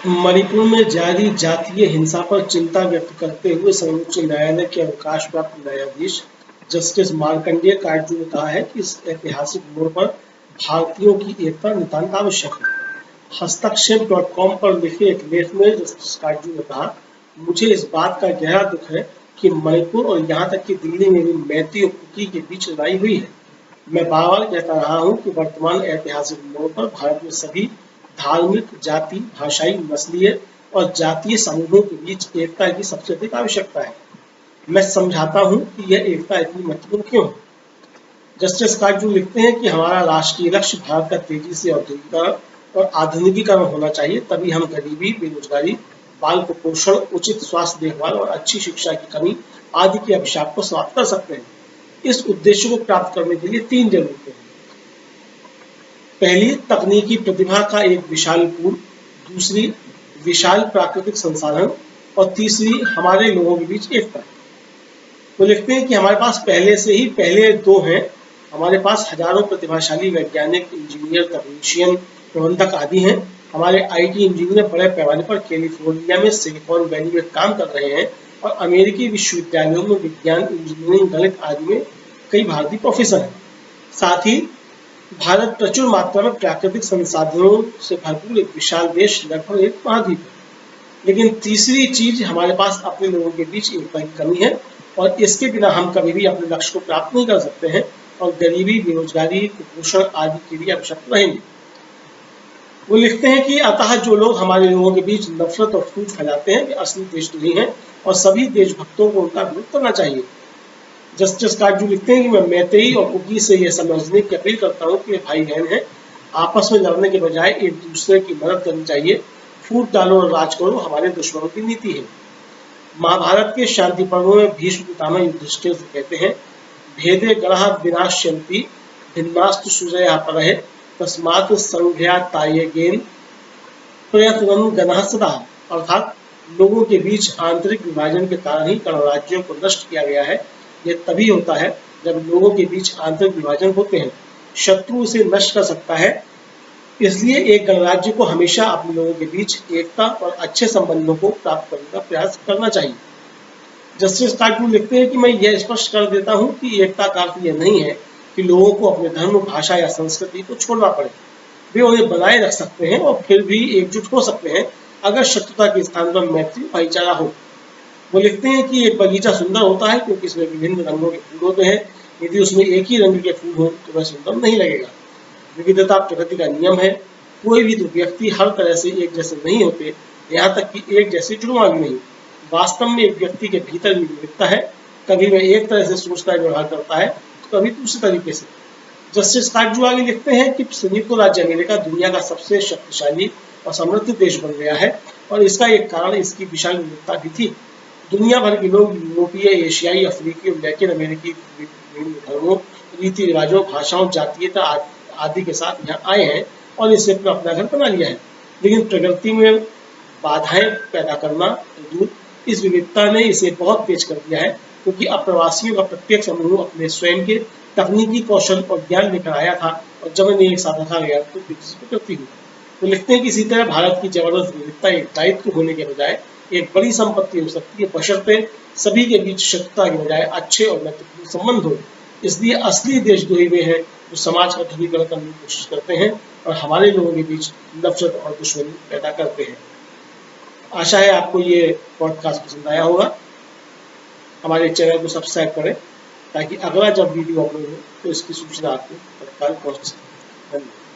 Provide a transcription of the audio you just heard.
मणिपुर में जारी जातीय हिंसा पर चिंता व्यक्त करते हुए सर्वोच्च न्यायालय के अवकाश प्राप्त न्यायाधीश जस्टिस मार्कंडेय काटजू ने कहा है कि इस ऐतिहासिक मोड़ पर भारतीयों की एकता नितांत आवश्यक है। हस्तक्षेप.com पर लिखे एक लेख में जस्टिस काटजू ने कहा, मुझे इस बात का गहरा दुख है कि मणिपुर और यहाँ तक कि दिल्ली में भी मैती और कुकी के बीच लड़ाई हुई है। मैं बार बार कहता रहा हूँ कि वर्तमान ऐतिहासिक मोड़ पर भारत में सभी धार्मिक, जाति, भाषाई, नस्लीय और जातीय समूहों के बीच एकता की सबसे अधिक आवश्यकता है। मैं समझाता हूँ कि यह एकता इतनी महत्वपूर्ण क्यों है। जस्टिस काटजू लिखते हैं कि हमारा राष्ट्रीय लक्ष्य भारत का तेजी से औद्योगिकरण और आधुनिकीकरण होना चाहिए, तभी हम गरीबी, बेरोजगारी, बाल कुपोषण, उचित स्वास्थ्य देखभाल और अच्छी शिक्षा की कमी आदि के अभिशाप को समाप्त कर सकते हैं। इस उद्देश्य को प्राप्त करने के लिए 3 जरूरतें हैं। पहली, तकनीकी प्रतिभा का एक विशाल पूल, दूसरी विशाल प्राकृतिक संसाधन और तीसरी हमारे लोगों के बीच एकता। वो लिखते हैं कि हमारे पास पहले 2 हैं। हमारे पास हजारों प्रतिभाशाली वैज्ञानिक, इंजीनियर, तकनीशियन, प्रबंधक आदि हैं। हमारे आईटी इंजीनियर बड़े पैमाने पर कैलिफोर्निया में सिलिकॉन वैली में काम कर रहे हैं और अमेरिकी विश्वविद्यालयों में विज्ञान, इंजीनियरिंग, गणित आदि में कई भारतीय प्रोफेसर हैं। साथ ही भारत प्रचुर मात्रा में प्राकृतिक संसाधनों से भरपूर एक विशाल देश, लगभग एक महाद्वीप है। लेकिन तीसरी चीज, हमारे पास अपने लोगों के बीच एकता की कमी है और इसके बिना हम कभी भी अपने लक्ष्य को प्राप्त नहीं कर सकते हैं और गरीबी, बेरोजगारी, कुपोषण आदि के लिए अभिशप्त रहेंगे। वो लिखते हैं कि अतः जो लोग हमारे लोगों के बीच नफरत और फूट फैलाते हैं वे असली देशद्रोही हैं और सभी देशभक्तों को उनका विरोध करना चाहिए। जस्टिस काटजू लिखते हैं कि मैं मैतेई और कुकी से यह समझने की अपील करता हूँ कि वे भाई बहन हैं। आपस में लड़ने के बजाय एक दूसरे की मदद करनी चाहिए। फूट डालो और राज करो हमारे दुश्मनों की नीति है। महाभारत के शांति पर्व में भीष्म पितामह युधिष्ठिर से कहते हैं, भेदे गणः विनाश्यन्ति भिन्नास्तु सुजया परहे तस्मात् संघ्यातायेगेन प्रयत्नं गणः सदा। अर्थात लोगों के बीच आंतरिक विभाजन के कारण ही गणराज्यों को नष्ट किया गया है। यह तभी होता है जब लोगों के बीच आंतरिक विभाजन होते हैं। शत्रु उसे नष्ट कर सकता है, इसलिए एक गणराज्य को हमेशा अपने लोगों के बीच एकता और अच्छे संबंधों को प्राप्त करने का प्रयास करना चाहिए। जस्टिस काटजू लिखते हैं कि मैं यह स्पष्ट कर देता हूं कि एकता का अर्थ यह नहीं है कि लोगों को अपने धर्म, भाषा या संस्कृति को छोड़ना पड़े। वे उन्हें बनाए रख सकते हैं और फिर भी एकजुट हो सकते हैं अगर शत्रुता के स्थान पर मैत्री, भाईचारा हो। वो लिखते हैं कि एक बगीचा सुंदर होता है क्योंकि इसमें विभिन्न रंगों के फूल होते हैं। यदि उसमें एक ही रंग के फूल हो तो वह सुंदर नहीं लगेगा। विविधता प्रकृति का नियम है। कोई भी व्यक्ति हर तरह से एक जैसे नहीं होते, यहाँ तक कि एक जैसे जुड़वा भी नहीं। वास्तव में एक व्यक्ति के भीतर भी विविधता है। कभी वह एक तरह से सोचता है, व्यवहार करता है, तो कभी दूसरे तरीके से। जस्टिस काटजू आगे लिखते हैं कि संयुक्त राज्य अमेरिका दुनिया का सबसे शक्तिशाली और समृद्ध देश बन गया है और इसका एक कारण इसकी विशाल विविधता भी थी। दुनिया भर के लोग यूरोपीय, एशियाई, अफ्रीकी और लैटिन अमेरिकी विभिन्न धर्मों, रीति रिवाजों, भाषाओं, जातीयता आदि के साथ यहाँ आए हैं और इसे अपना घर बना लिया है। लेकिन प्रकृति में बाधाएं पैदा करना दूर, इस विविधता ने इसे बहुत तेज कर दिया है क्योंकि अब प्रवासियों का प्रत्येक समूह अपने स्वयं के तकनीकी कौशल और ज्ञान लेकर आया था और जब इन्हें एक साथ रखा गया तो प्रकृति हुई। तो लिखते हैं कि इसी तरह भारत की जबरदस्त विविधता एक दायित्व होने के बजाय एक बड़ी संपत्ति हो सकती है, बशर्ते सभी के बीच शत्रुता के बजाय अच्छे और महत्वपूर्ण संबंध हो। इसलिए असली देशद्रोही वे हैं जो समाज का ध्रुवीकरण करने की कोशिश करते हैं और हमारे लोगों के बीच नफरत और दुश्मनी पैदा करते हैं। आशा है आपको ये पॉडकास्ट पसंद आया होगा। हमारे चैनल को सब्सक्राइब करें ताकि अगला जब वीडियो अपलोड हो तो इसकी सूचना आपको तत्काल पहुंच सके। धन्यवाद।